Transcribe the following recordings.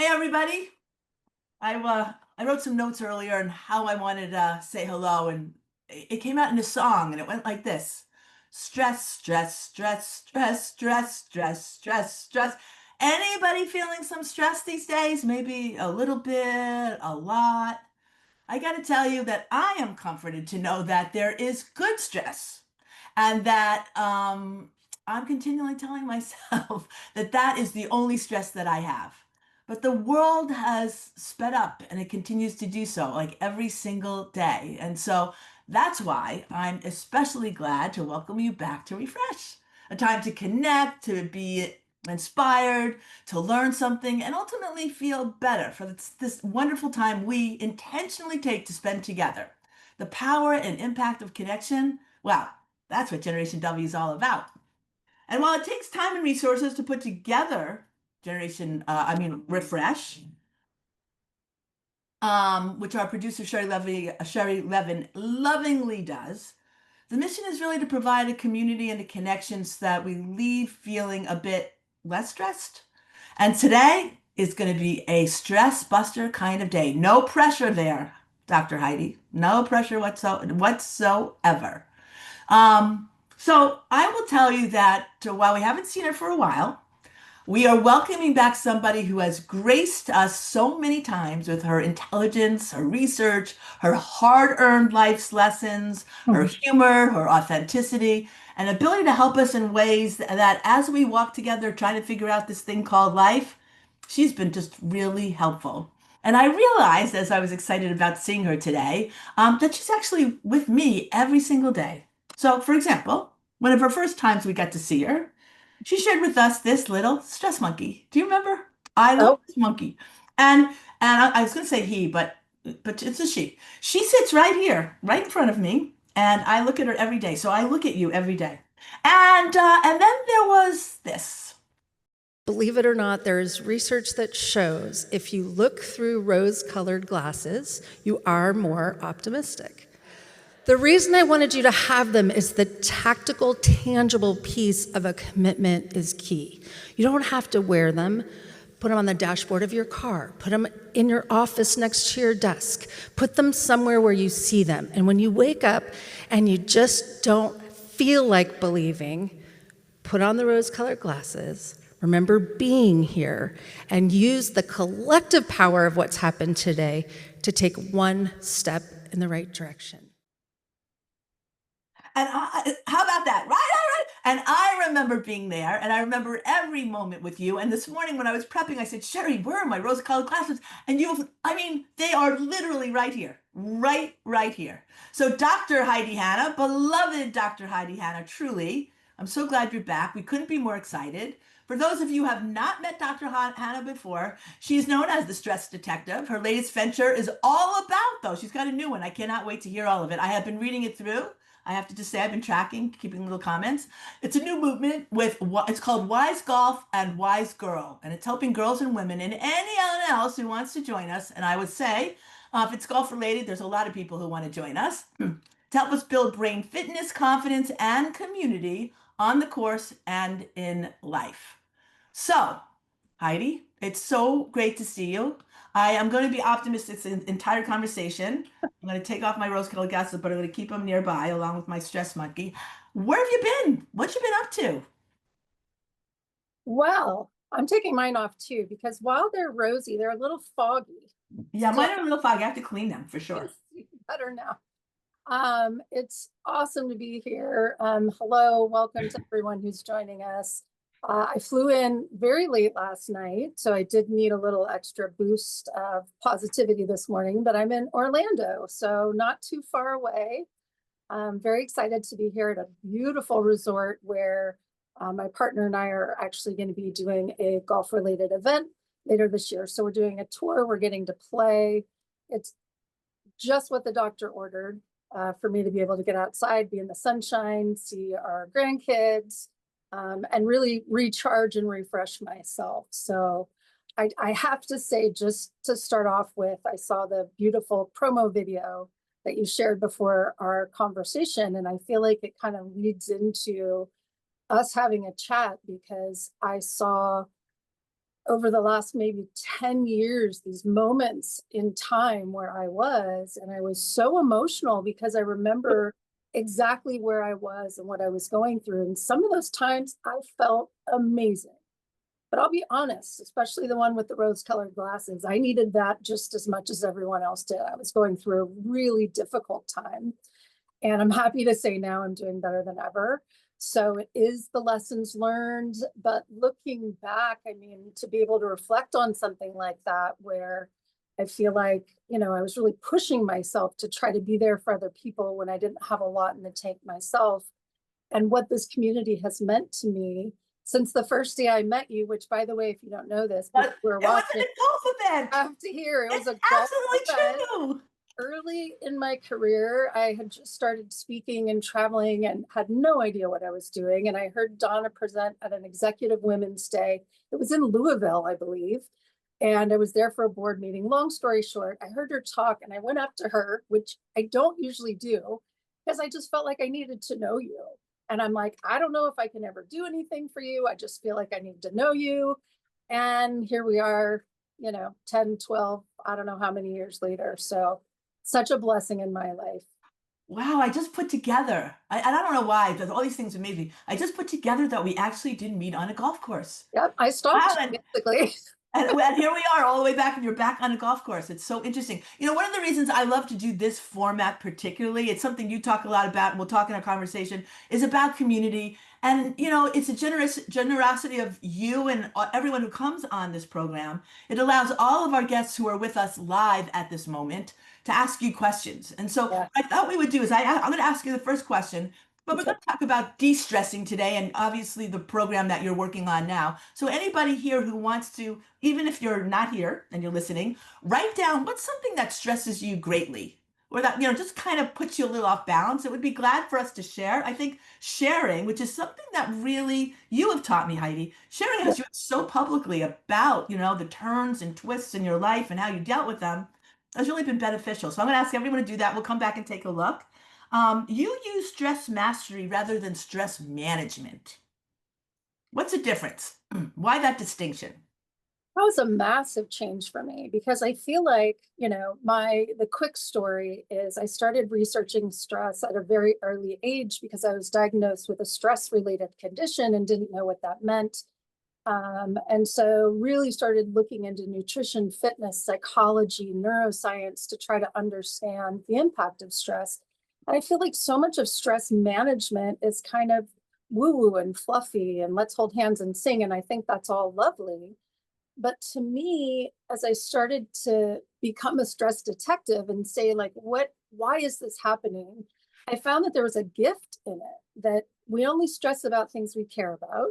Hey everybody. I wrote some notes earlier on how I wanted to say hello, and it came out in a song, and it went like this. Stress, stress, stress, stress, stress, stress, stress, stress. Anybody feeling some stress these days? Maybe a little bit, a lot. I got to tell you that I am comforted to know that there is good stress, and that I'm continually telling myself that that is the only stress that I have. But the world has sped up and it continues to do so like every single day. And so that's why I'm especially glad to welcome you back to Refresh, a time to connect, to be inspired, to learn something, and ultimately feel better for this wonderful time we intentionally take to spend together. The power and impact of connection, well, that's what Generation W is all about. And while it takes time and resources to put together Refresh, which our producer Sherry Levin lovingly does, the mission is really to provide a community and the connections that we leave feeling a bit less stressed. And today is going to be a stress buster kind of day. No pressure there, Dr. Heidi. No pressure whatsoever. So I will tell you that while we haven't seen her for a while, we are welcoming back somebody who has graced us so many times with her intelligence, her research, her hard-earned life's lessons, her humor, her authenticity, and ability to help us in ways that as we walk together trying to figure out this thing called life, she's been just really helpful. And I realized as I was excited about seeing her today, that she's actually with me every single day. So, for example, one of her first times we got to see her, she shared with us this little stress monkey. Do you remember? I love Oh, this monkey. And I was going to say he, but it's a she. She sits right here, right in front of me, and I look at her every day. So I look at you every day. And then there was this. believe it or not, there's research that shows if you look through rose-colored glasses, you are more optimistic. The reason I wanted you to have them is the tactical, tangible piece of a commitment is key. You don't have to wear them. Put them on the dashboard of your car. Put them in your office next to your desk. Put them somewhere where you see them. And when you wake up and you just don't feel like believing, put on the rose-colored glasses, remember being here, and use the collective power of what's happened today to take one step in the right direction. How about that? Right. And I remember being there, and I remember every moment with you. And this morning when I was prepping, I said, Sherry, where are my rose-colored glasses? And they are literally right here, right here. So Dr. Heidi Hanna, beloved Dr. Heidi Hanna, truly, I'm so glad you're back. We couldn't be more excited. For those of you who have not met Dr. Hanna before, she's known as the stress detective. Her latest venture is all about, though. She's got a new one. I cannot wait to hear all of it. I have been reading it through. I have to just say I've been tracking, keeping little comments. It's a new movement with what it's called Wise Golf and WiseGirl, and it's helping girls and women and anyone else who wants to join us. And I would say, if it's golf related, there's a lot of people who want to join us to help us build brain fitness, confidence, and community on the course and in life. So, Heidi, it's so great to see you. I am going to be optimistic this entire conversation. I'm going to take off my rose-colored glasses, but I'm going to keep them nearby along with my stress monkey. Where have you been? What you been up to? Well, I'm taking mine off too because while they're rosy, they're a little foggy. Yeah, So mine are a little foggy. I have to clean them for you sure. see better now. It's awesome to be here. Hello, welcome to everyone who's joining us. I flew in very late last night, so I did need a little extra boost of positivity this morning, but I'm in Orlando, so not too far away. I'm very excited to be here at a beautiful resort where my partner and I are actually going to be doing a golf related event later this year. So we're doing a tour, we're getting to play. It's just what the doctor ordered for me to be able to get outside, be in the sunshine, see our grandkids, and really recharge and refresh myself. So I have to say, just to start off with, I saw the beautiful promo video that you shared before our conversation, and I feel like it kind of leads into us having a chat because I saw over the last maybe 10 years, these moments in time where I was, and I was so emotional because I remember exactly where I was and what I was going through. And some of those times I felt amazing. But I'll be honest, especially the one with the rose-colored glasses, I needed that just as much as everyone else did. I was going through a really difficult time. And I'm happy to say now I'm doing better than ever. So it is the lessons learned, but looking back, I mean, to be able to reflect on something like that, where I feel like, I was really pushing myself to try to be there for other people when I didn't have a lot in the tank myself, and what this community has meant to me since the first day I met you, which, by the way, if you don't know this, people But who are it wasn't watching a golf event. have to hear it was It's a golf event. absolutely true. Early in my career, I had just started speaking and traveling and had no idea what I was doing. And I heard Donna present at an executive women's day. It was in Louisville, I believe. And I was there for a board meeting. Long story short, I heard her talk and I went up to her, which I don't usually do, because I just felt like I needed to know you. And I'm like, I don't know if I can ever do anything for you. I just feel like I need to know you. And here we are, 10, 12, I don't know how many years later. So such a blessing in my life. Wow, I just put together, I don't know why, but all these things amaze me. I just put together that we actually did meet on a golf course. Yep, I Wow, stalked you basically. and here we are all the way back, and you're back on a golf course. It's so interesting. One of the reasons I love to do this format particularly, it's something you talk a lot about, and we'll talk in our conversation, is about community. And, it's a generosity of you and everyone who comes on this program. It allows all of our guests who are with us live at this moment to ask you questions. And so Yeah, what I thought we would do is I'm going to ask you the first question, but we're okay. going to talk about de-stressing today and obviously the program that you're working on now. So anybody here who wants to, even if you're not here and you're listening, write down what's something that stresses you greatly or that, just kind of puts you a little off balance. It would be glad for us to share. I think sharing, which is something that really you have taught me, Heidi, sharing Yeah. as you so publicly about, the turns and twists in your life and how you dealt with them has really been beneficial. So I'm going to ask everyone to do that. We'll come back and take a look. You use stress mastery rather than stress management. What's the difference? Why that distinction? That was a massive change for me because I feel like, the quick story is I started researching stress at a very early age because I was diagnosed with a stress related condition and didn't know what that meant. And so really started looking into nutrition, fitness, psychology, neuroscience to try to understand the impact of stress. And I feel like so much of stress management is kind of woo-woo and fluffy and let's hold hands and sing. And I think that's all lovely. But to me, as I started to become a stress detective and say, like, why is this happening? I found that there was a gift in it, that we only stress about things we care about.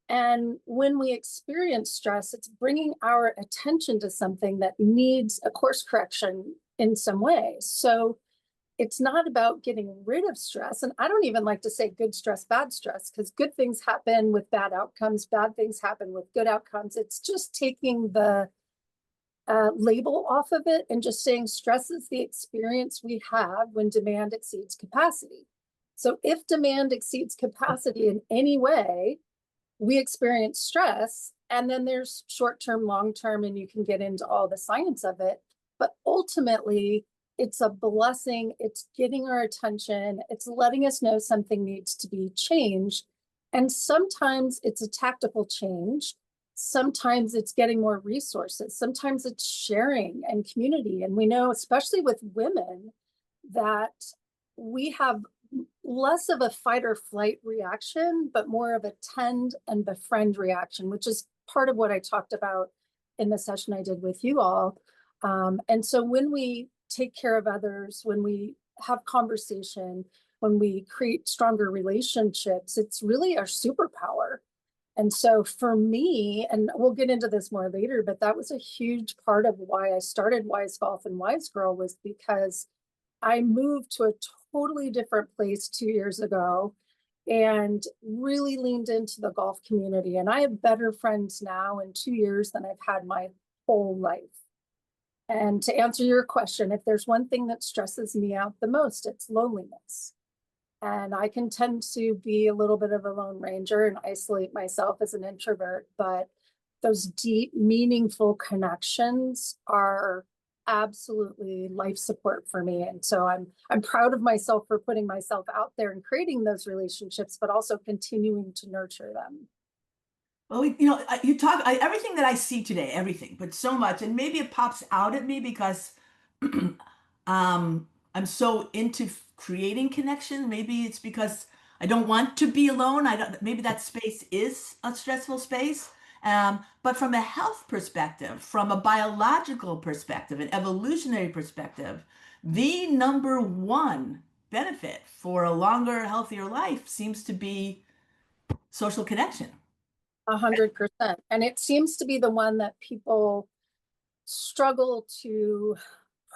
And when we experience stress, it's bringing our attention to something that needs a course correction in some way. So it's not about getting rid of stress. And I don't even like to say good stress, bad stress, because good things happen with bad outcomes, bad things happen with good outcomes. It's just taking the label off of it and just saying stress is the experience we have when demand exceeds capacity. So if demand exceeds capacity in any way, we experience stress, and then there's short-term, long-term, and you can get into all the science of it. But ultimately, it's a blessing. It's getting our attention. It's letting us know something needs to be changed. And sometimes it's a tactical change. Sometimes it's getting more resources. Sometimes it's sharing and community. And we know, especially with women, that we have less of a fight or flight reaction, but more of a tend and befriend reaction, which is part of what I talked about in the session I did with you all. And so when we take care of others, when we have conversation, when we create stronger relationships, it's really our superpower. And so for me, and we'll get into this more later, but that was a huge part of why I started Wise Golf and WiseGirl, was because I moved to a totally different place 2 years ago and really leaned into the golf community. And I have better friends now in 2 years than I've had my whole life. And to answer your question, if there's one thing that stresses me out the most, it's loneliness. And I can tend to be a little bit of a lone ranger and isolate myself as an introvert. But those deep, meaningful connections are absolutely life support for me. And so I'm proud of myself for putting myself out there and creating those relationships, but also continuing to nurture them. Well, you talk everything that I see today, everything, but so much, and maybe it pops out at me because I'm so into creating connection. Maybe it's because I don't want to be alone. I don't, maybe that space is a stressful space. But from a health perspective, from a biological perspective, an evolutionary perspective, the number one benefit for a longer, healthier life seems to be social connection. 100%. And it seems to be the one that people struggle to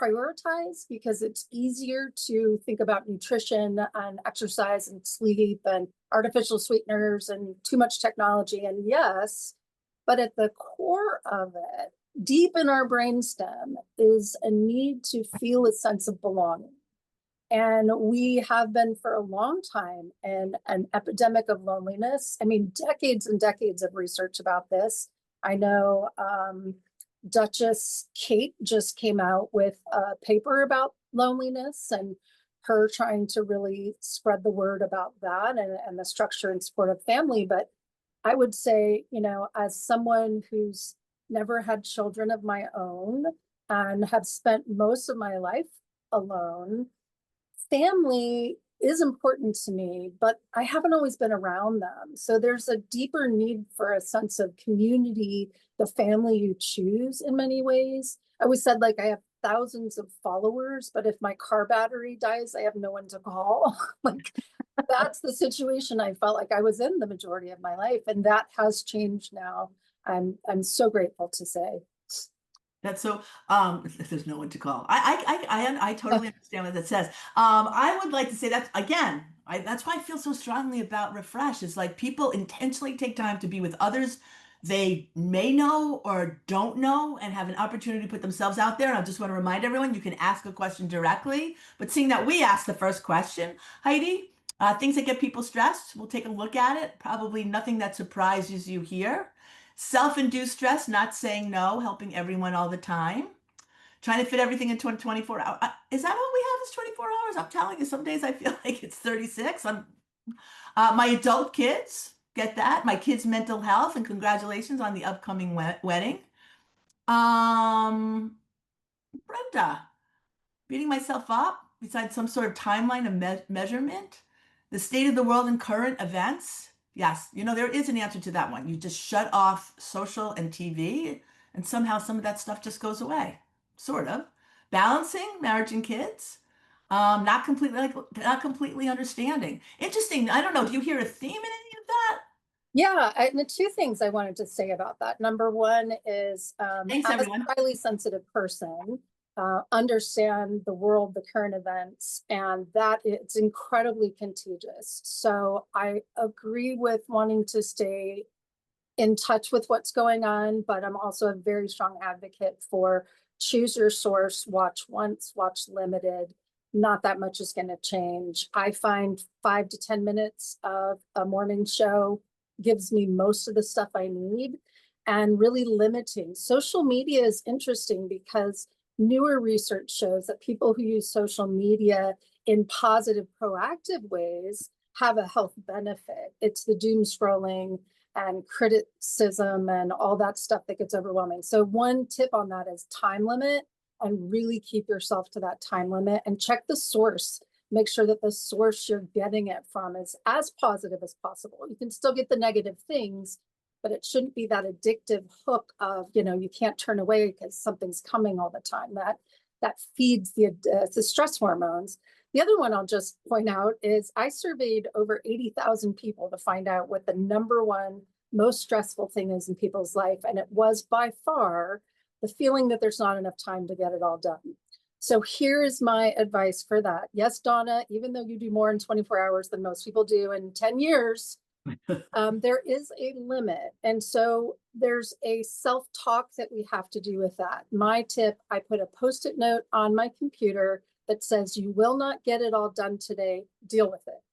prioritize because it's easier to think about nutrition and exercise and sleep and artificial sweeteners and too much technology. And yes, but at the core of it, deep in our brainstem, is a need to feel a sense of belonging. And we have been for a long time in an epidemic of loneliness. I mean, decades and decades of research about this. I know Duchess Kate just came out with a paper about loneliness and her trying to really spread the word about that and the structure and support of family. But I would say, as someone who's never had children of my own and have spent most of my life alone, family is important to me, but I haven't always been around them. So there's a deeper need for a sense of community, the family you choose in many ways. I always said, like, I have thousands of followers, but if my car battery dies, I have no one to call. Like, that's the situation I felt like I was in the majority of my life. And that has changed now. I'm so grateful to say. That's so, there's no one to call. I totally understand what that says. I would like to say that again, that's why I feel so strongly about Refresh. It's like people intentionally take time to be with others they may know or don't know and have an opportunity to put themselves out there. And I just want to remind everyone, you can ask a question directly, but seeing that we asked the first question, Heidi, things that get people stressed, we'll take a look at it. Probably nothing that surprises you here. Self-induced stress, not saying no, helping everyone all the time. Trying to fit everything into 24 hours. Is that all we have is 24 hours? I'm telling you, some days I feel like it's 36. My adult kids, get that. My kids' mental health, and congratulations on the upcoming wedding. Brenda, beating myself up besides some sort of timeline of measurement. The state of the world and current events. Yes, there is an answer to that one. You just shut off social and TV, and somehow some of that stuff just goes away. Sort of. Balancing marriage and kids. Not completely understanding. Interesting. I don't know. Do you hear a theme in any of that? Yeah, and the two things I wanted to say about that. Number one is, Thanks, as everyone. a highly sensitive person, understand the world, the current events, and that it's incredibly contagious. So I agree with wanting to stay in touch with what's going on, but I'm also a very strong advocate for choose your source, watch once, watch limited. Not that much is going to change. I find 5 to 10 minutes of a morning show gives me most of the stuff I need, and really limiting. Social media is interesting because newer research shows that people who use social media in positive, proactive ways have a health benefit. It's the doom scrolling and criticism and all that stuff that gets overwhelming. So one tip on that is time limit, and really keep yourself to that time limit and check the source. Make sure that the source you're getting it from is as positive as possible. You can still get the negative things, but it shouldn't be that addictive hook of, you can't turn away because something's coming all the time. That feeds the stress hormones. The other one I'll just point out is I surveyed over 80,000 people to find out what the number one most stressful thing is in people's life. And it was by far the feeling that there's not enough time to get it all done. So here's my advice for that. Yes, Donna, even though you do more in 24 hours than most people do in 10 years, there is a limit. And so there's a self-talk that we have to do with that. My tip, I put a Post-it note on my computer that says, you will not get it all done today, deal with it.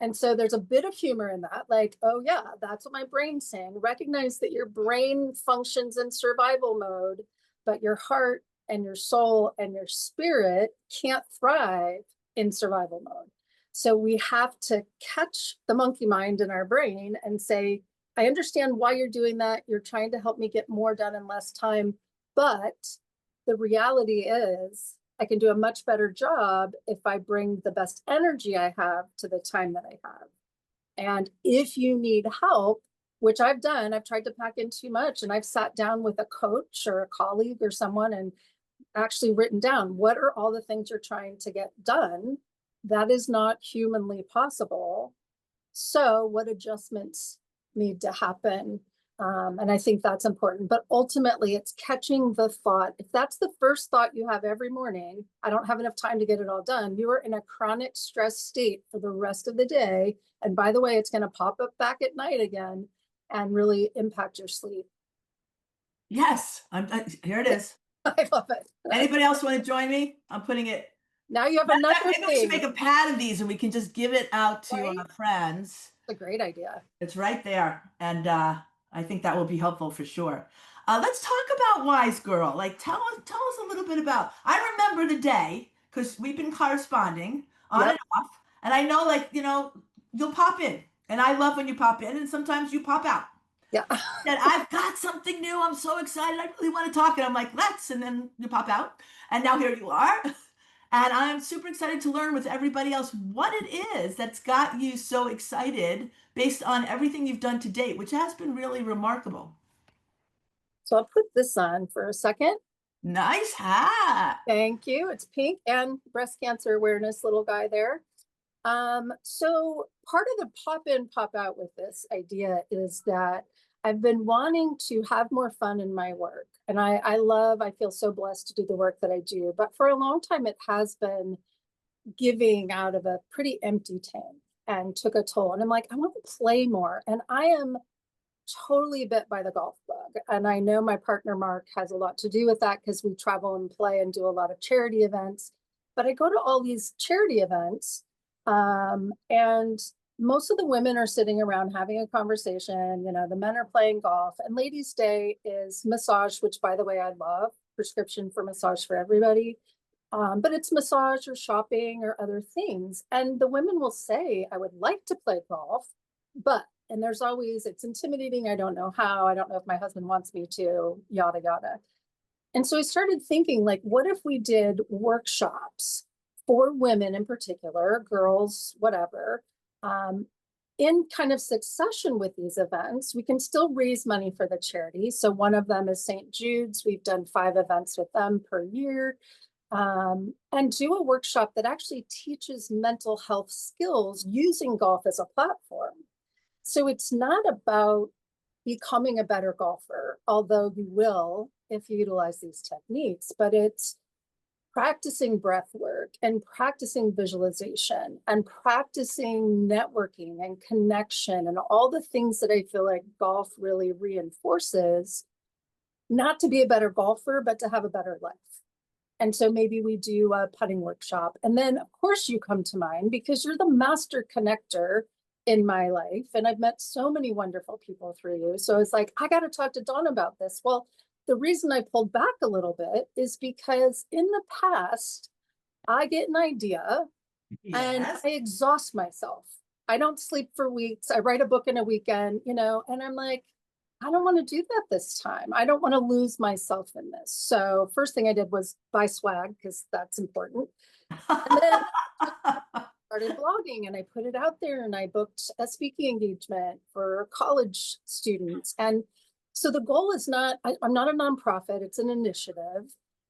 And so there's a bit of humor in that, like, oh yeah, that's what my brain's saying. Recognize that your brain functions in survival mode, but your heart and your soul and your spirit can't thrive in survival mode. So we have to catch the monkey mind in our brain and say, I understand why you're doing that. You're trying to help me get more done in less time. But the reality is, I can do a much better job if I bring the best energy I have to the time that I have. And if you need help, which I've done, I've tried to pack in too much, and I've sat down with a coach or a colleague or someone and actually written down, what are all the things you're trying to get done? That is not humanly possible. So what adjustments need to happen? And I think that's important. But ultimately, it's catching the thought. If that's the first thought you have every morning, I don't have enough time to get it all done, you are in a chronic stress state for the rest of the day. And by the way, it's going to pop up back at night again and really impact your sleep. Yes, here it is. I love it. Anybody else want to join me? I'm putting it. Now you have another Maybe we should thing. make a pad of these and we can just give it out to Right? our friends. It's a great idea. It's right there. And I think that will be helpful for sure. Let's talk about Wise Girl. Like, tell us a little bit about. I remember the day because we've been corresponding on Yep. and off, and I know, like, you'll pop in, and I love when you pop in, and sometimes you pop out. Yeah. That I've got something new. I'm so excited. I really want to talk, and I'm like, let's, and then you pop out, and now here you are. And I'm super excited to learn with everybody else what it is that's got you so excited based on everything you've done to date, which has been really remarkable. So I'll put this on for a second. Nice hat. Thank you. It's pink and breast cancer awareness little guy there. So part of the pop in, pop out with this idea is that I've been wanting to have more fun in my work. And I feel so blessed to do the work that I do. But for a long time, it has been giving out of a pretty empty tank and took a toll. And I'm like, I want to play more. And I am totally bit by the golf bug. And I know my partner, Mark, has a lot to do with that because we travel and play and do a lot of charity events. But I go to all these charity events and most of the women are sitting around having a conversation. The men are playing golf, and ladies' day is massage, which, by the way, I love. Prescription for massage for everybody. But it's massage or shopping or other things. And the women will say, I would like to play golf, but, and there's always, it's intimidating. I don't know how. I don't know if my husband wants me to, yada, yada. And so I started thinking, like, what if we did workshops for women in particular, girls, whatever, in kind of succession with these events? We can still raise money for the charity. So one of them is St. Jude's. We've done 5 events with them per year. And do a workshop that actually teaches mental health skills using golf as a platform. So it's not about becoming a better golfer, although you will if you utilize these techniques, but it's practicing breath work and practicing visualization and practicing networking and connection and all the things that I feel like golf really reinforces, not to be a better golfer, but to have a better life. And so maybe we do a putting workshop. And then, of course, you come to mind because you're the master connector in my life. And I've met so many wonderful people through you. So it's like, I got to talk to Donna about this. Well, the reason I pulled back a little bit is because in the past, I get an idea and Yes. I exhaust myself. I don't sleep for weeks. I write a book in a weekend, and I'm like, I don't want to do that this time. I don't want to lose myself in this. So first thing I did was buy swag because that's important. And then started blogging and I put it out there and I booked a speaking engagement for college students. And so the goal is not, I'm not a nonprofit, it's an initiative,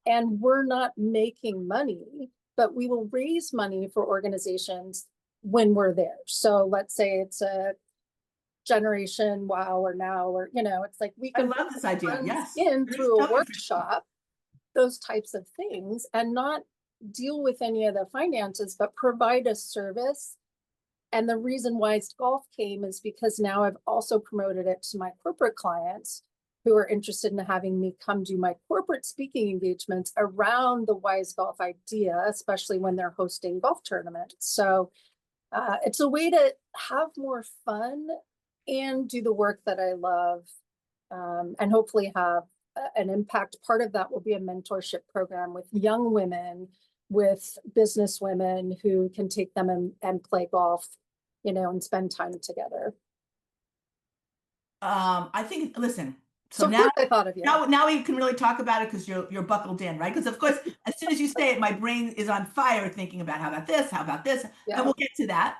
and we're not making money, but we will raise money for organizations when we're there. So let's say it's a Generation Wow or Now, or it's like we I can love this idea. Yes. in There's through a something for- workshop, those types of things, and not deal with any of the finances, but provide a service. And the reason Wise Golf came is because now I've also promoted it to my corporate clients who are interested in having me come do my corporate speaking engagements around the Wise Golf idea, especially when they're hosting golf tournaments. So It's a way to have more fun and do the work that I love, and hopefully have an impact. Part of that will be a mentorship program with young women, with business women who can take them and play golf, and spend time together. I think, listen, so So of now, course I thought of you. now we can really talk about it because you're buckled in, right? Because of course, as soon as you say it, my brain is on fire thinking about how about this, how about this, and Yeah. we'll get to that.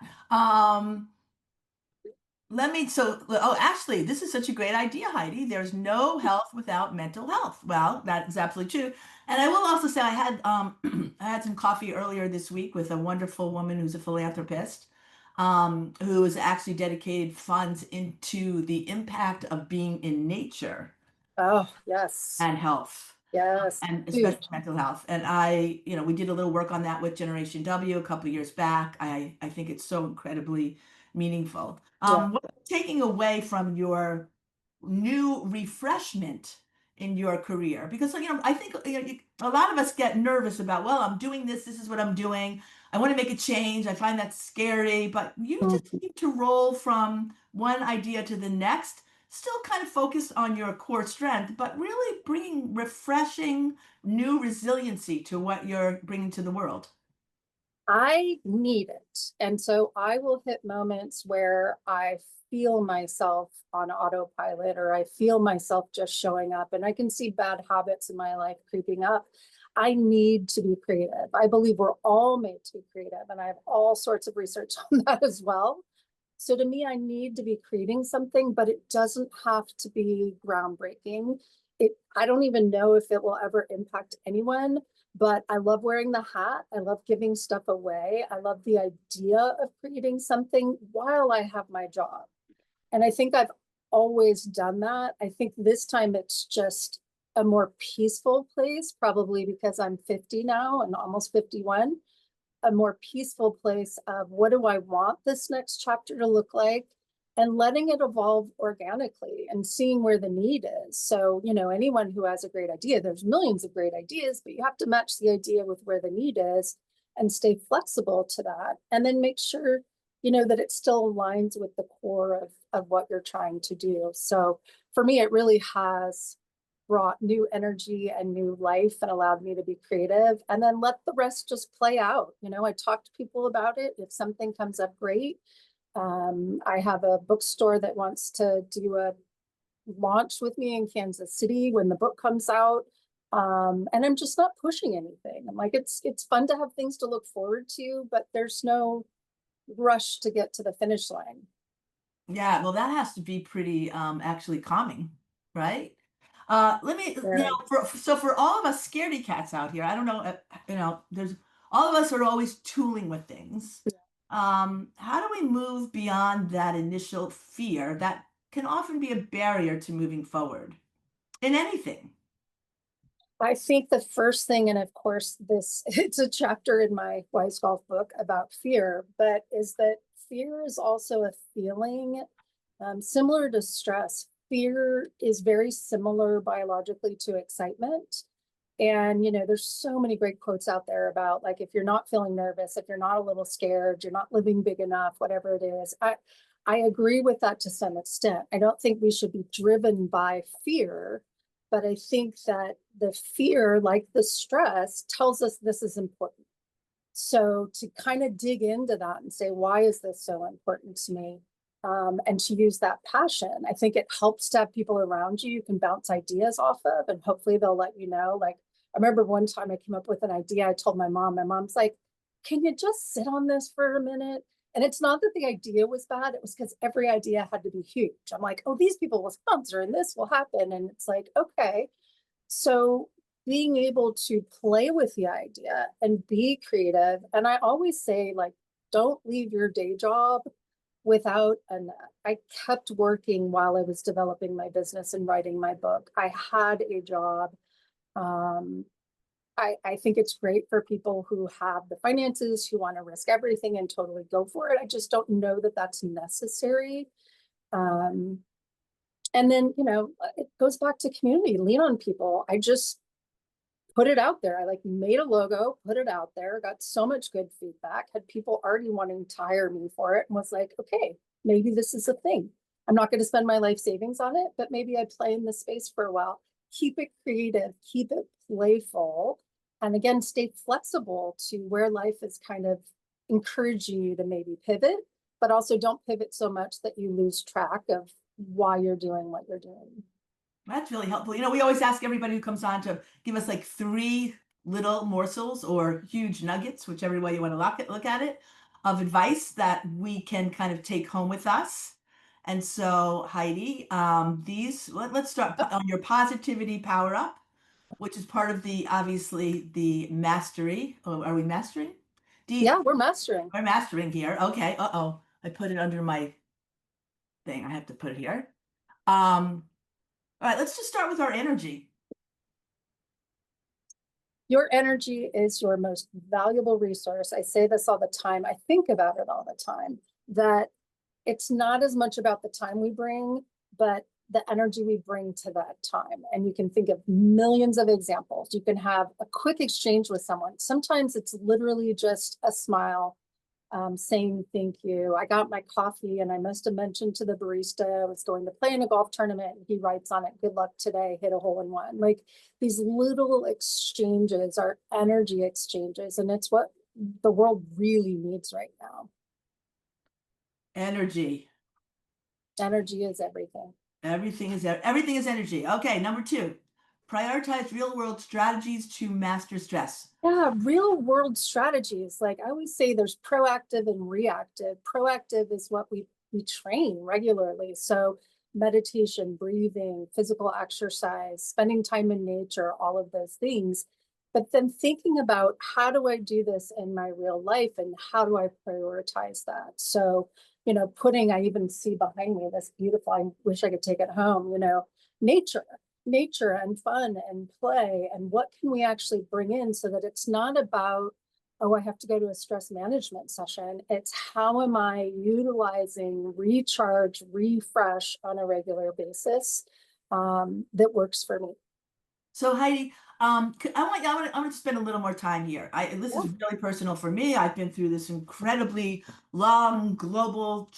Actually, this is such a great idea, Heidi. There's no health without mental health. Well, that is absolutely true. And I will also say I had I had some coffee earlier this week with a wonderful woman who's a philanthropist, who has actually dedicated funds into the impact of being in nature Oh, yes. and health, Yes. and especially Huge. mental health. And we did a little work on that with Generation W a couple of years back. I think it's so incredibly meaningful. Yeah. What are you taking away from your new refreshment in your career? Because I think a lot of us get nervous about, well, I'm doing this. This is what I'm doing. I want to make a change. I find that scary. But you just Mhm. seem to roll from one idea to the next, still kind of focused on your core strength, but really bringing refreshing new resiliency to what you're bringing to the world. I need it. And so I will hit moments where I feel myself on autopilot, or I feel myself just showing up, and I can see bad habits in my life creeping up. I need to be creative. I believe we're all made to be creative, and I have all sorts of research on that as well. So to me, I need to be creating something, but it doesn't have to be groundbreaking. I don't even know if it will ever impact anyone, but I love wearing the hat. I love giving stuff away. I love the idea of creating something while I have my job. And I think I've always done that. I think this time it's just a more peaceful place, probably because I'm 50 now and almost 51, a more peaceful place of what do I want this next chapter to look like, and letting it evolve organically and seeing where the need is. So, anyone who has a great idea, there's millions of great ideas, but you have to match the idea with where the need is and stay flexible to that. And then make sure, that it still aligns with the core of what you're trying to do. So for me, it really has brought new energy and new life and allowed me to be creative, and then let the rest just play out. I talk to people about it. If something comes up, great. I have a bookstore that wants to do a launch with me in Kansas City when the book comes out. And I'm just not pushing anything. I'm like, it's fun to have things to look forward to, but there's no rush to get to the finish line. Yeah, well, that has to be pretty actually calming, right? Let me, Very. for all of us scaredy cats out here, I don't know, there's all of us are always tooling with things. How do we move beyond that initial fear that can often be a barrier to moving forward in anything? I think the first thing, and of course, it's a chapter in my Wise Golf book about fear, but is that fear is also a feeling, similar to stress. Fear is very similar biologically to excitement. And, there's so many great quotes out there about, like, if you're not feeling nervous, if you're not a little scared, you're not living big enough, whatever it is. I agree with that to some extent. I don't think we should be driven by fear, but I think that the fear, like the stress, tells us this is important. So to kind of dig into that and say, why is this so important to me? And to use that passion, I think it helps to have people around you can bounce ideas off of, and hopefully they'll let you know. Like, I remember one time I came up with an idea. I told my mom's like, can you just sit on this for a minute? And it's not that the idea was bad. It was because every idea had to be huge. I'm like, oh, these people will sponsor and this will happen. And it's like, okay. So being able to play with the idea and be creative. And I always say, like, don't leave your day job without an I kept working while I was developing my business and writing my book. I had a job. Um, I think it's great for people who have the finances, who want to risk everything and totally go for it. I just don't know that that's necessary. Um, and then, it goes back to community, lean on people. put it out there. I like made a logo, put it out there, got so much good feedback, had people already wanting to hire me for it, and was like, okay, maybe this is a thing. I'm not going to spend my life savings on it, but maybe I play in this space for a while. Keep it creative, keep it playful, and again, stay flexible to where life is kind of encouraging you to maybe pivot, but also don't pivot so much that you lose track of why you're doing what you're doing. That's really helpful. You know, we always ask everybody who comes on to give us like 3 little morsels or huge nuggets, whichever way you want to look at it, of advice that we can kind of take home with us. And so, Heidi, let's start on your positivity power up, which is part of the obviously the mastery. Oh, are we mastering? Yeah, we're mastering. We're mastering here. Okay. Uh-oh. I put it under my thing. I have to put it here. All right, let's just start with our energy. Your energy is your most valuable resource. I say this all the time. I think about it all the time, that it's not as much about the time we bring, but the energy we bring to that time. And you can think of millions of examples. You can have a quick exchange with someone. Sometimes it's literally just a smile, saying thank you. I got my coffee and I must have mentioned to the barista I was going to play in a golf tournament. And he writes on it, good luck today, hit a hole in one. Like these little exchanges are energy exchanges. And it's what the world really needs right now. Energy. Energy is everything. Everything is energy. Okay, number 2. Prioritize real world strategies to master stress. Yeah, real world strategies. Like I always say, there's proactive and reactive. Proactive is what we train regularly. So meditation, breathing, physical exercise, spending time in nature, all of those things. But then thinking about how do I do this in my real life and how do I prioritize that? So, I even see behind me this beautiful, I wish I could take it home, nature and fun and play, and what can we actually bring in so that it's not about, oh, I have to go to a stress management session. It's how am I utilizing recharge, refresh on a regular basis, that works for me. So Heidi, I want to spend a little more time here. This Yeah. is really personal for me. I've been through this incredibly long globe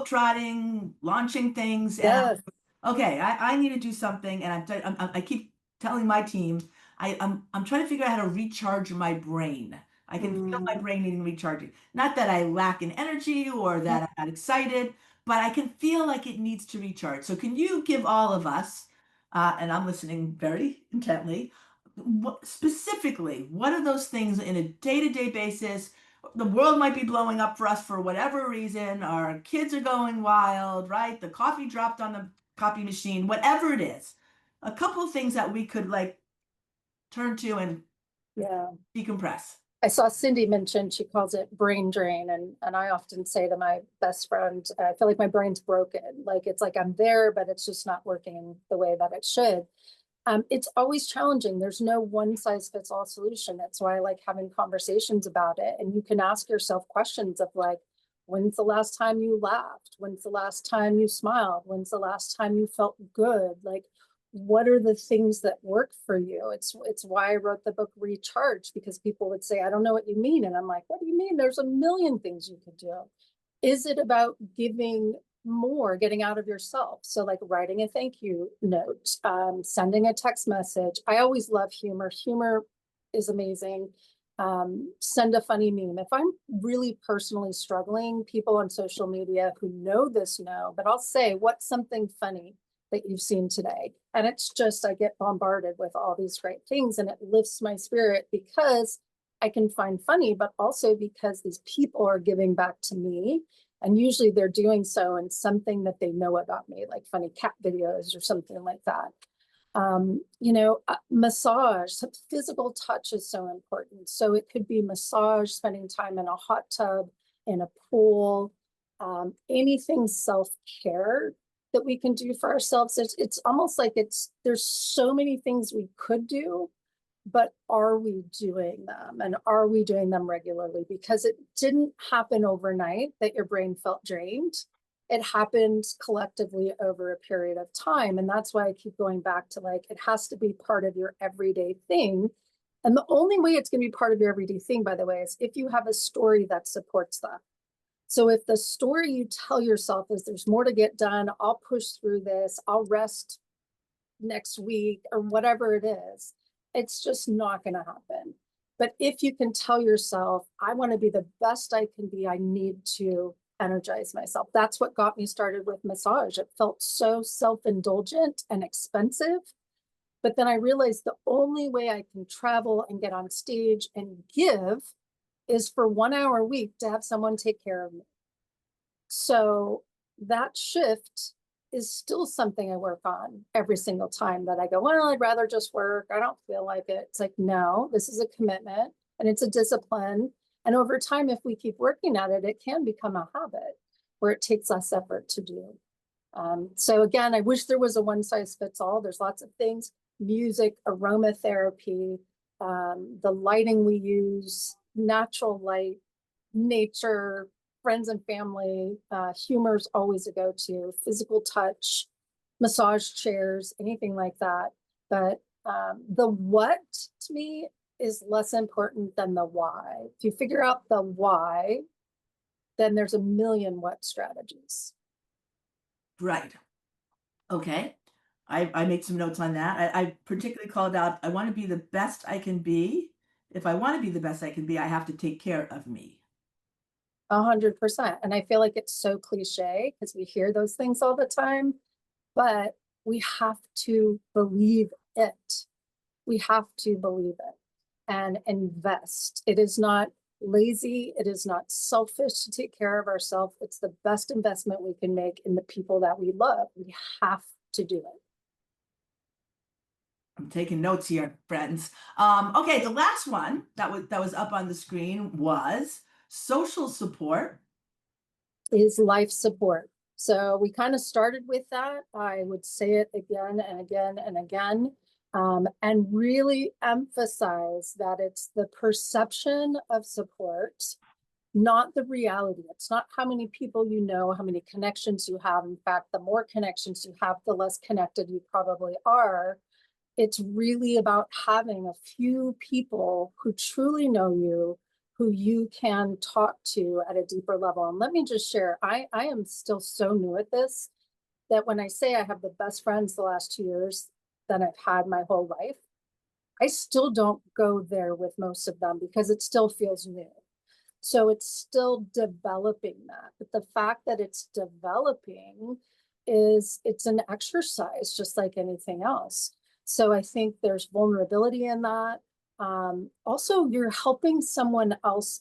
trotting, launching things, and Yes. okay, I need to do something, and I keep telling my team I'm trying to figure out how to recharge my brain. I can feel my Mm. brain needing recharging. Not that I lack in energy or that I'm not excited, but I can feel like it needs to recharge. So can you give all of us, and I'm listening very intently, specifically, what are those things in a day-to-day basis? The world might be blowing up for us for whatever reason. Our kids are going wild, right? The coffee dropped on the copy machine, whatever it is, a couple of things that we could like turn to and Yeah. decompress. I saw Cindy mention, she calls it brain drain. And I often say to my best friend, I feel like my brain's broken. Like it's like I'm there, but it's just not working the way that it should. It's always challenging. There's no one size fits all solution. That's why I like having conversations about it. And you can ask yourself questions of like, when's the last time you laughed? When's the last time you smiled? When's the last time you felt good? Like, what are the things that work for you? It's why I wrote the book Recharge, because people would say, I don't know what you mean. And I'm like, what do you mean? There's a million things you could do. Is it about giving more, getting out of yourself? So like writing a thank you note, sending a text message. I always love humor. Humor is amazing. Send a funny meme. If I'm really personally struggling, people on social media who know this know, but I'll say, what's something funny that you've seen today? And it's just, I get bombarded with all these great things and it lifts my spirit because I can find funny, but also because these people are giving back to me. And usually they're doing so in something that they know about me, like funny cat videos or something like that. Massage, physical touch is so important. So it could be massage, spending time in a hot tub, in a pool, anything self-care that we can do for ourselves. It's almost like there's so many things we could do, but are we doing them, and are we doing them regularly? Because it didn't happen overnight that your brain felt drained. It happened collectively over a period of time. And that's why I keep going back to like, it has to be part of your everyday thing. And the only way it's going to be part of your everyday thing, by the way, is if you have a story that supports that. So if the story you tell yourself is there's more to get done, I'll push through this, I'll rest next week or whatever it is, it's just not going to happen. But if you can tell yourself, I want to be the best I can be, I need to energize myself. That's what got me started with massage. It felt so self-indulgent and expensive. But then I realized the only way I can travel and get on stage and give is for 1 hour a week to have someone take care of me. So that shift is still something I work on every single time that I go, well, I'd rather just work. I don't feel like it. It's like, no, this is a commitment and it's a discipline. And over time, if we keep working at it, it can become a habit where it takes less effort to do. So again, I wish there was a one size fits all. There's lots of things, music, aromatherapy, the lighting we use, natural light, nature, friends and family, humor's always a go-to, physical touch, massage chairs, anything like that. But the what to me is less important than the why. If you figure out the why, then there's a million what strategies. Right. Okay. I made some notes on that. I particularly called out, I want to be the best I can be. If I want to be the best I can be, I have to take care of me. 100%. And I feel like it's so cliche because we hear those things all the time, but we have to believe it. We have to believe it and invest. It is not lazy. It is not selfish to take care of ourselves. It's the best investment we can make in the people that we love. We have to do it. I'm taking notes here, friends. Okay, the last one that was up on the screen was social support. Is life support. So we kind of started with that. I would say it again and again and again, and really emphasize that it's the perception of support, not the reality. It's not how many people you know, how many connections you have. In fact, the more connections you have, the less connected you probably are. It's really about having a few people who truly know you, who you can talk to at a deeper level. And let me just share, I am still so new at this that when I say I have the best friends the last 2 years that I've had my whole life, I still don't go there with most of them because it still feels new. So it's still developing that. But the fact that it's developing it's an exercise just like anything else. So I think there's vulnerability in that. Also, you're helping someone else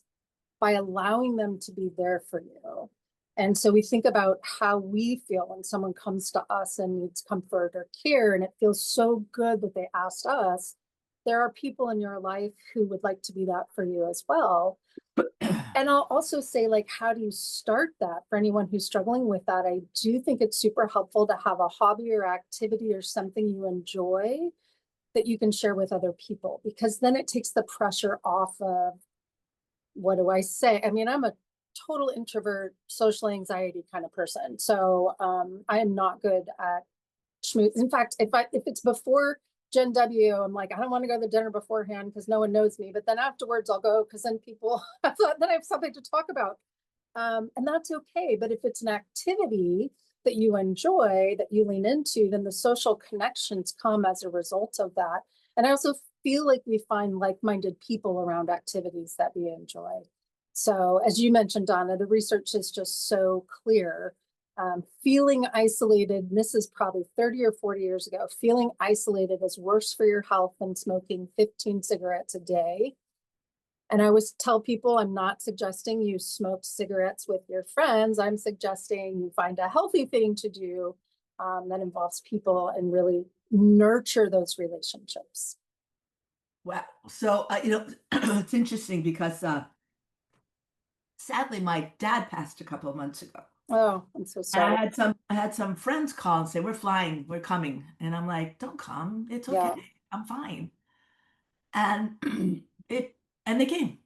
by allowing them to be there for you. And so we think about how we feel when someone comes to us and needs comfort or care, and it feels so good that they asked us. There are people in your life who would like to be that for you as well. And I'll also say, like, how do you start that for anyone who's struggling with that? I do think it's super helpful to have a hobby or activity or something you enjoy that you can share with other people, because then it takes the pressure off of, what do I say? I mean, I'm a total introvert, social anxiety kind of person. So I am not good at schmooze. In fact, if it's before Gen W, I'm like, I don't want to go to the dinner beforehand because no one knows me. But then afterwards I'll go because then people, then I have something to talk about. And that's okay. But if it's an activity that you enjoy, that you lean into, then the social connections come as a result of that. And I also feel like we find like-minded people around activities that we enjoy. So as you mentioned, Donna, the research is just so clear. Feeling isolated, and this is probably 30 or 40 years ago, feeling isolated is worse for your health than smoking 15 cigarettes a day. And I always tell people, I'm not suggesting you smoke cigarettes with your friends. I'm suggesting you find a healthy thing to do that involves people and really nurture those relationships. Wow. So, it's interesting because sadly, my dad passed a couple of months ago. Oh, I'm so And sorry. I had some friends call and say, we're flying, we're coming. And I'm like, don't come. It's okay. Yeah. I'm fine. And and they came.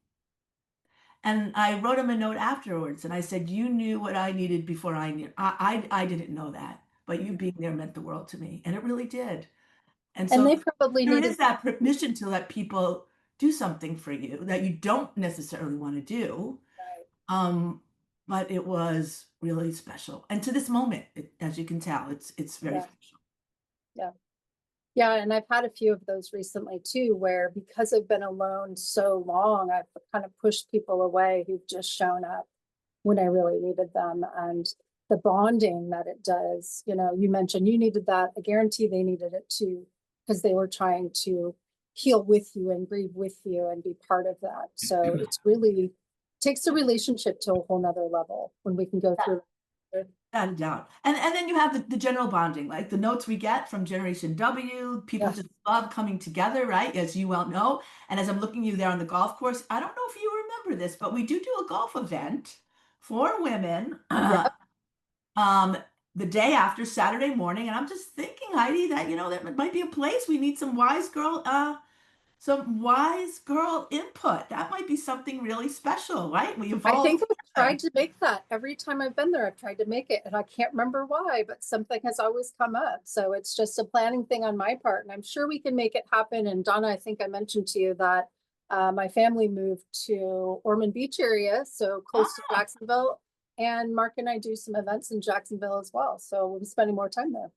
And I wrote him a note afterwards and I said, you knew what I needed before I knew. I didn't know that, but you being there meant the world to me. And it really did. And And so they probably there needed is that permission to let people do something for you that you don't necessarily want to do. Right. Um, but it was really special. And to this moment, as you can tell, it's very Yeah. special. Yeah. Yeah. And I've had a few of those recently too, where because I've been alone so long, I've kind of pushed people away who've just shown up when I really needed them. And the bonding that it does, you mentioned you needed that. I guarantee they needed it too, because they were trying to heal with you and grieve with you and be part of that. So it's really takes the relationship to a whole nother level when we can go through. Without a doubt. And then you have the general bonding, like the notes we get from Generation W, people Yeah. just love coming together, right? As you well know. And as I'm looking you there on the golf course, I don't know if you remember this, but we do a golf event for women Yeah. um, the day after Saturday morning. And I'm just thinking, Heidi, that that might be a place we need some wise girl input. That might be something really special, right? We I evolve think I've together. tried to make that every time I've been there. I've tried to make it, and I can't remember why, but something has always come up. So it's just a planning thing on my part, and I'm sure we can make it happen. And Donna, I think I mentioned to you that my family moved to Ormond Beach area, so close to Jacksonville. And Mark and I do some events in Jacksonville as well. So we'll be spending more time there.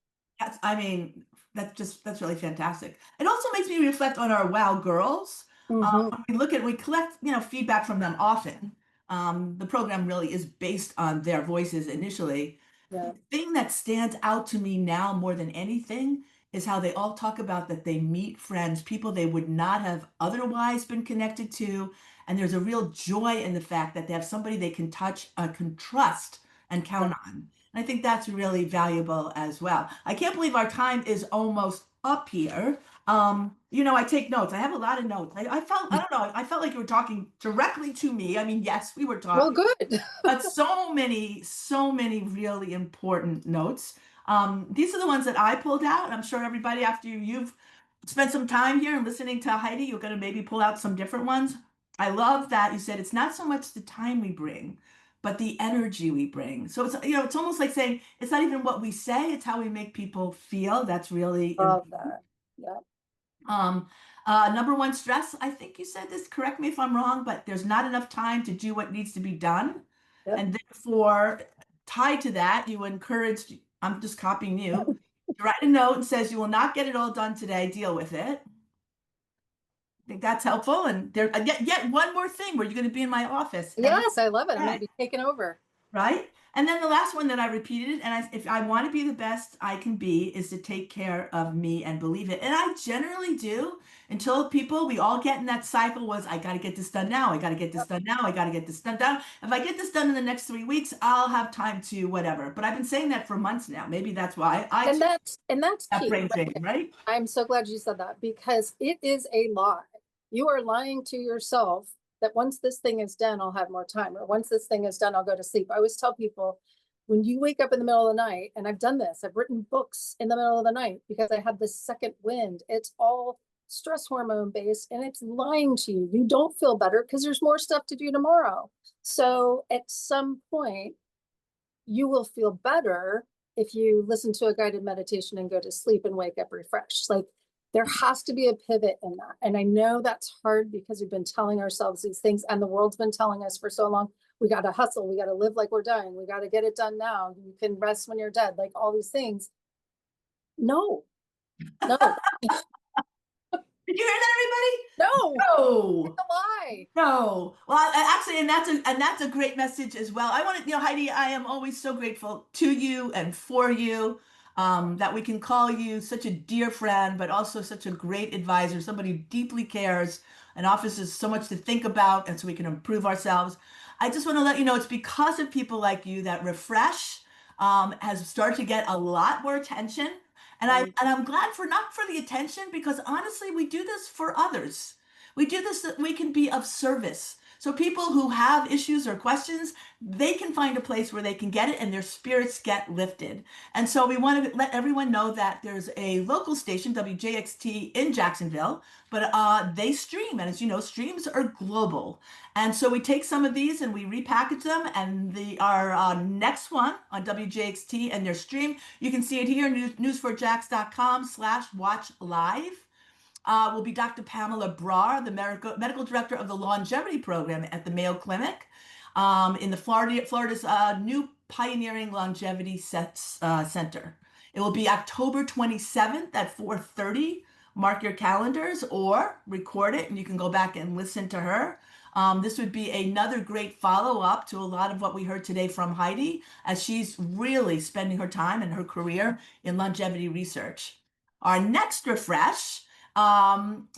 I mean, that's really fantastic. It also makes me reflect on our Wow Girls. Hmm. We collect, feedback from them often. The program really is based on their voices initially. The Yeah. thing that stands out to me now more than anything is how they all talk about that they meet friends, people they would not have otherwise been connected to. And there's a real joy in the fact that they have somebody they can touch, can trust and Yeah. count on. And I think that's really valuable as well. I can't believe our time is almost up here. I take notes. I have a lot of notes. I don't know, I felt like you were talking directly to me. I mean, yes, we were Well, talking, good. but so many really important notes. These are the ones that I pulled out. I'm sure everybody, after you've spent some time here and listening to Heidi, you're going to maybe pull out some different ones. I love that you said it's not so much the time we bring, but the energy we bring. So it's almost like saying it's not even what we say, it's how we make people feel. That's really Love important. that. Yeah. Um, Number one, stress. I think you said this, correct me if I'm wrong, but there's not enough time to do what needs to be done. Yep. And therefore, tied to that, you encouraged, I'm just copying you, to write a note and says you will not get it all done today, deal with it. I think that's helpful. And there, yet one more thing where you're going to be in my office every Yes, I love it. I'm going day. to be taking over. Right? And then the last one that I repeated, if I want to be the best I can be, is to take care of me and believe it. And I generally do until we all get in that cycle was, I got to get this done now. I got to get this done now. I got to get this done down. If I get this done in the next 3 weeks, I'll have time to whatever. But I've been saying that for months now. Maybe that's why I And too that's have key. brain drain, right? I'm so glad you said that because it is a lie. You are lying to yourself that once this thing is done, I'll have more time, or once this thing is done, I'll go to sleep. I always tell people when you wake up in the middle of the night, and I've done this, I've written books in the middle of the night because I had this second wind. It's all stress hormone based and it's lying to you. You don't feel better because there's more stuff to do tomorrow. So at some point, you will feel better if you listen to a guided meditation and go to sleep and wake up refreshed. Like there has to be a pivot in that. And I know that's hard because we've been telling ourselves these things and the world's been telling us for so long, we got to hustle. We got to live like we're dying. We got to get it done now. You can rest when you're dead. Like all these things. No, no, Did you hear that, no, everybody? it's No. a lie. No. Well, actually, and that's a great message as well. I want to, Heidi, I am always so grateful to you and for you, that we can call you such a dear friend, but also such a great advisor, somebody who deeply cares and offers us so much to think about, and so we can improve ourselves. I just want to let you know it's because of people like you that Refresh has started to get a lot more attention. And I'm glad for not for the attention, because honestly, we do this for others. We do this that we can be of service. So people who have issues or questions, they can find a place where they can get it and their spirits get lifted. And so we want to let everyone know that there's a local station, WJXT in Jacksonville, but they stream. And as you know, streams are global. And so we take some of these and we repackage them. And our next one on WJXT and their stream, you can see it here, news4jax.com/watch live. will be Dr. Pamela Brar, the medical director of the longevity program at the Mayo Clinic in Florida's new pioneering longevity center. It will be October 27th at 4:30. Mark your calendars or record it and you can go back and listen to her. This would be another great follow-up to a lot of what we heard today from Heidi, as she's really spending her time and her career in longevity research. Our next refresh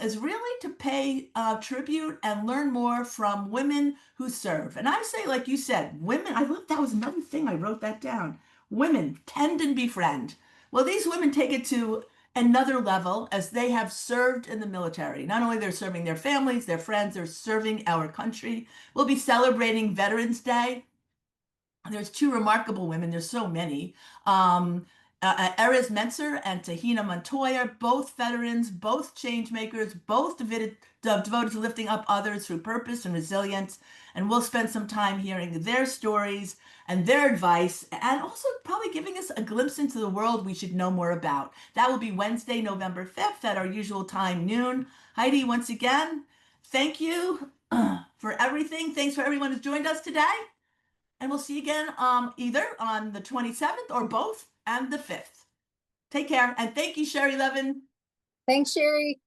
is really to pay tribute and learn more from women who serve. And I say, like you said, women, I love that was another thing, I wrote that down. Women tend and befriend. Well, these women take it to another level as they have served in the military. Not only they're serving their families, their friends, they're serving our country. We'll be celebrating Veterans Day. There's two remarkable women. There's so many. Erez Menzer and Tahina Montoya, both veterans, both change makers, both devoted to lifting up others through purpose and resilience. And we'll spend some time hearing their stories and their advice, and also probably giving us a glimpse into the world we should know more about. That will be Wednesday, November 5th at our usual time, noon. Heidi, once again, thank you for everything. Thanks for everyone who's joined us today. And we'll see you again either on the 27th or both and the 5th. Take care. And thank you, Sherry Levin. Thanks, Sherry.